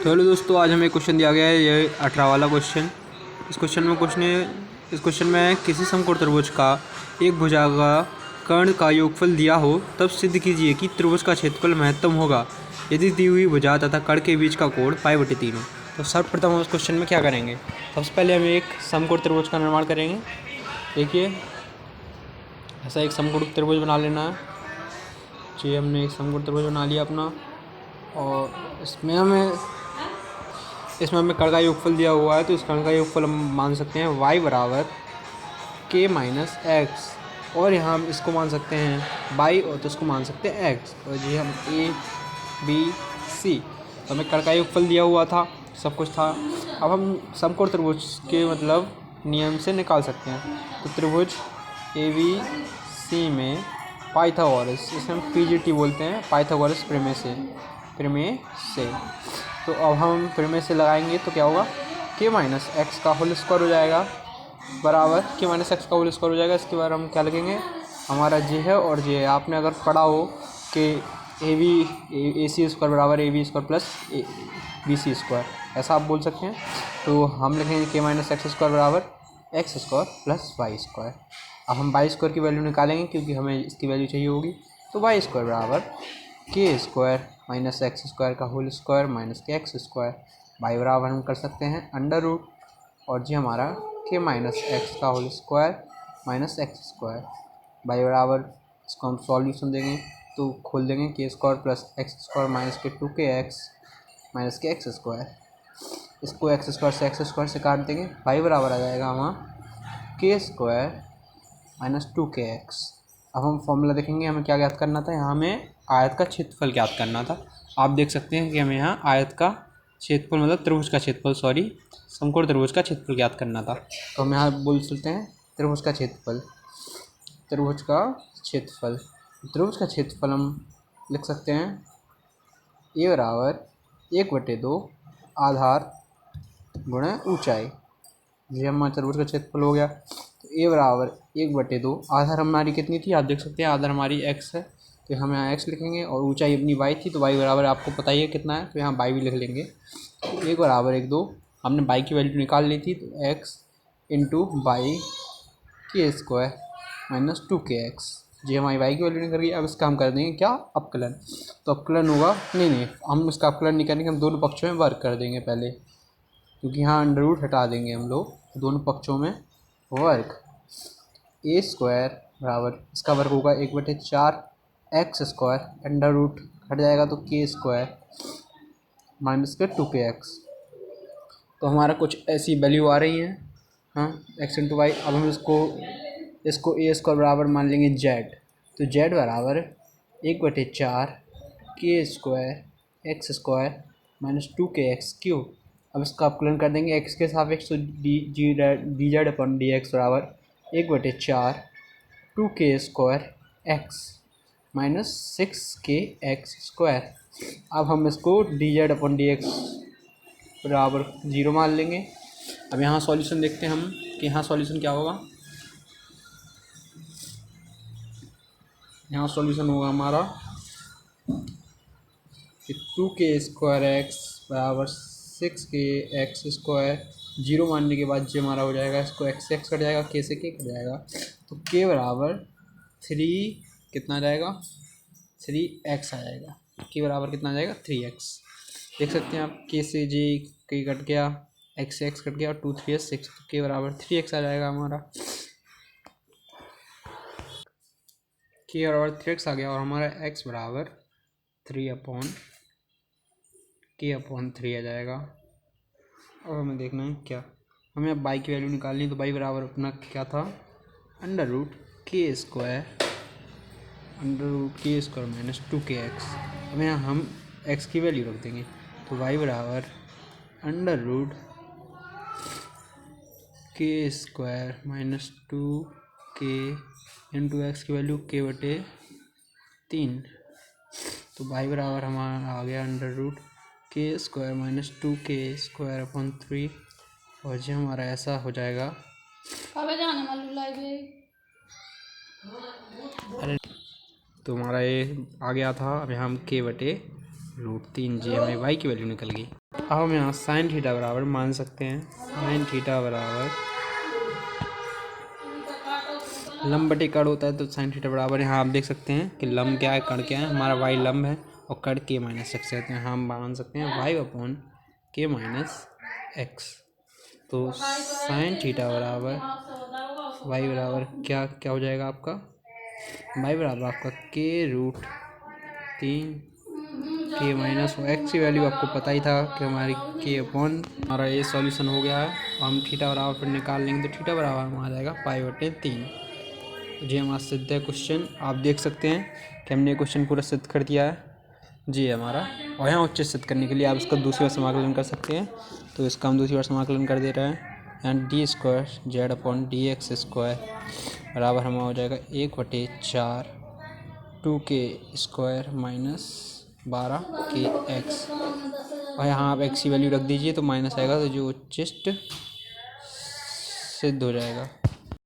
तो हेलो दोस्तों, आज हमें क्वेश्चन दिया गया है ये 18 वाला क्वेश्चन। इस क्वेश्चन में किसी समकोण त्रिभुज का एक भुजागा कर्ण का योगफल दिया हो तब सिद्ध कीजिए कि त्रिभुज का क्षेत्रफल महत्तम होगा यदि दी हुई भुजा तथा कर्ण के बीच का कोण π/3 हो। तो सर्वप्रथम हम इस क्वेश्चन में क्या करेंगे, सबसे पहले हम एक समकोण त्रिभुज का निर्माण करेंगे। देखिए, ऐसा एक समकोण त्रिभुज बना लेना है। जी, हमने एक समकोण त्रिभुज बना लिया अपना, और इसमें हमें कर्ण का योगफल दिया हुआ है, तो इस कर्ण का योगफल हम मान सकते हैं y बराबर k माइनस एक्स, और यहाँ हम इसको मान सकते हैं y और तो इसको मान सकते हैं x, और जी हम a b c, तो हमें कर्ण का योगफल दिया हुआ था, सब कुछ था। अब हम समकोण त्रिभुज के मतलब नियम से निकाल सकते हैं। तो त्रिभुज ए बी सी में पाइथागोरस, इसे हम PGT बोलते हैं, पाइथागोरस प्रमेय से। तो अब हम प्रमेय से लगाएंगे तो क्या होगा, k माइनस एक्स का होल स्क्वायर हो जाएगा बराबर k माइनस एक्स का होल स्क्वायर हो जाएगा। इसके बाद हम क्या लिखेंगे, हमारा j है और j है। आपने अगर पढ़ा हो कि ए सी स्क्वायर बराबर A B square plus B C square, ऐसा आप बोल सकते हैं। तो हम लिखेंगे k माइनस एक्स स्क्वायर बराबर x square plus y square. अब हम वाई स्क्वायर की वैल्यू निकालेंगे क्योंकि हमें इसकी वैल्यू चाहिए होगी। तो वाई स्क्वायर बराबर के स्क्वायर माइनस एक्स स्क्वायर का whole square minus k x square, y बराबर हम कर सकते हैं अंडर रूट, और जी हमारा के माइनस एक्स का whole square minus x square, y बराबर, इसको हम सॉल्यूशन देंगे तो खोल देंगे k square plus x square minus k 2kx minus k x square, इसको एक्स स्क्वायर से काट देंगे, वाई बराबर आ जाएगा हमारा के स्क्वायर माइनस 2kx। अब हम फॉर्मूला देखेंगे, हमें क्या ज्ञात करना था, यहाँ हमें आयत का क्षेत्रफल ज्ञात करना था। आप देख सकते हैं कि हमें यहाँ आयत का क्षेत्रफल मतलब त्रिभुज का क्षेत्रफल, समकोण त्रिभुज का क्षेत्रफल ज्ञात करना था। तो हम यहाँ बोल सकते हैं त्रिभुज का क्षेत्रफल हम लिख सकते हैं ए बराबर 1/2 आधार गुणा ऊंचाई। ये हमारा त्रिभुज का क्षेत्रफल हो गया। तो ए बराबर 1/2, आधार हमारी कितनी थी, आप देख सकते हैं आधार हमारी x है, तो हम यहाँ x लिखेंगे, और ऊंचाई अपनी y थी, तो y बराबर आपको पता ही है कितना है, तो यहाँ y भी लिख लेंगे। तो 1 बराबर 1/2, हमने y की वैल्यू निकाल ली थी, तो x इंटू वाई के स्क्वायर माइनस 2kx, जी हमारी y की वैल्यू निकल गई। अब इसका हम कर देंगे क्या, अपकलन। तो अपकलन होगा, नहीं हम इसका अपकलन नहीं करेंगे, हम दोनों पक्षों में वर्ग कर देंगे पहले, क्योंकि यहाँ अंडर रूट हटा देंगे हम लोग, दोनों पक्षों में वर्ग। ए स्क्वायर बराबर, इसका वर्ग होगा 1/4 एक्स स्क्वायर, अंडर रूट हट जाएगा तो के स्क्वायर माइनस के 2kx। तो हमारा कुछ ऐसी वैल्यू आ रही है, हाँ, एक्स इंटू वाई। अब हम इसको ए स्क्वायर बराबर मान लेंगे जेड, तो जेड बराबर 1/4 के square x square minus 2kx cube. अब इसका अपकलन कर देंगे x के सापेक्ष, तो डी जेड अपन डी एक्स बराबर 1/4 2k square x minus 6k x square. अब हम इसको डी जेड अपन डी एक्स बराबर 0 मान लेंगे। अब यहाँ सॉल्यूशन देखते हैं हम कि यहाँ सॉल्यूशन क्या होगा। यहाँ सॉल्यूशन होगा हमारा 2k स्क्वायर एक्स बराबर 6k एक्स स्क्वायर, 0 मानने के बाद जो हमारा हो जाएगा, इसको x से x कट जाएगा, k से k कट जाएगा, तो k बराबर 3 कितना आ जाएगा, 3x आ जाएगा। k बराबर कितना आ जाएगा, 3x। देख सकते हैं आप, k से j k कट गया, x से x कट गया, और 2 3 6, तो k बराबर 3x आ जाएगा हमारा। k बराबर 3x आ गया, और हमारा x बराबर 3/k/3 आ जाएगा। अब हमें देखना है क्या, हमें अब y की वैल्यू निकालनी है, तो y बराबर अपना क्या था, अंडर रूट के स्क्वायर माइनस 2kx। अब यहाँ हम x की वैल्यू रख देंगे, तो y बराबर अंडर रूट के square minus 2k into x की वैल्यू k/3, तो y बराबर हमारा आ गया अंडर रूट के square minus 2k square upon 3, और जो हमारा ऐसा हो जाएगा। अरे, तो हमारा ये आ गया था। अब यहाँ हम k/3 √3 जी हमें y की वैल्यू निकल गई। अब हम यहाँ साइन थीटा बराबर मान सकते हैं, साइन थीटा बराबर लंब बटे कर्ण होता है, तो साइन थीटा बराबर यहाँ आप देख सकते हैं कि लंब क्या है, कर्ण क्या है, हमारा y लंब है और कर्ण k माइनस एक्स है, तो यहाँ हम मान सकते हैं y upon k minus x. तो साइन थीटा बराबर y बराबर क्या क्या हो जाएगा आपका, y बराबर आपका k√3 k माइनस एक्स की वैल्यू आपको पता ही था कि हमारी k अपॉन, हमारा ये सॉल्यूशन हो गया है। हम थीटा बराबर फिर निकाल लेंगे, तो थीटा बराबर हमारा आ जाएगा π/3। जी हमारा सिद्ध है क्वेश्चन, आप देख सकते हैं कि हमने क्वेश्चन पूरा सिद्ध कर दिया है जी हमारा। और यहाँ उच्च सिद्ध करने के लिए आप इसका दूसरी बार समाकलन कर सकते हैं, तो इसका हम दूसरी बार समाकलन कर दे रहे हैं। एंड d² z/dx² बराबर हमारा हो जाएगा 1/4 2k² माइनस 12kx। और यहाँ आप x की वैल्यू रख दीजिए तो माइनस आएगा, तो जो उच्चिष्ट सिद्ध हो जाएगा।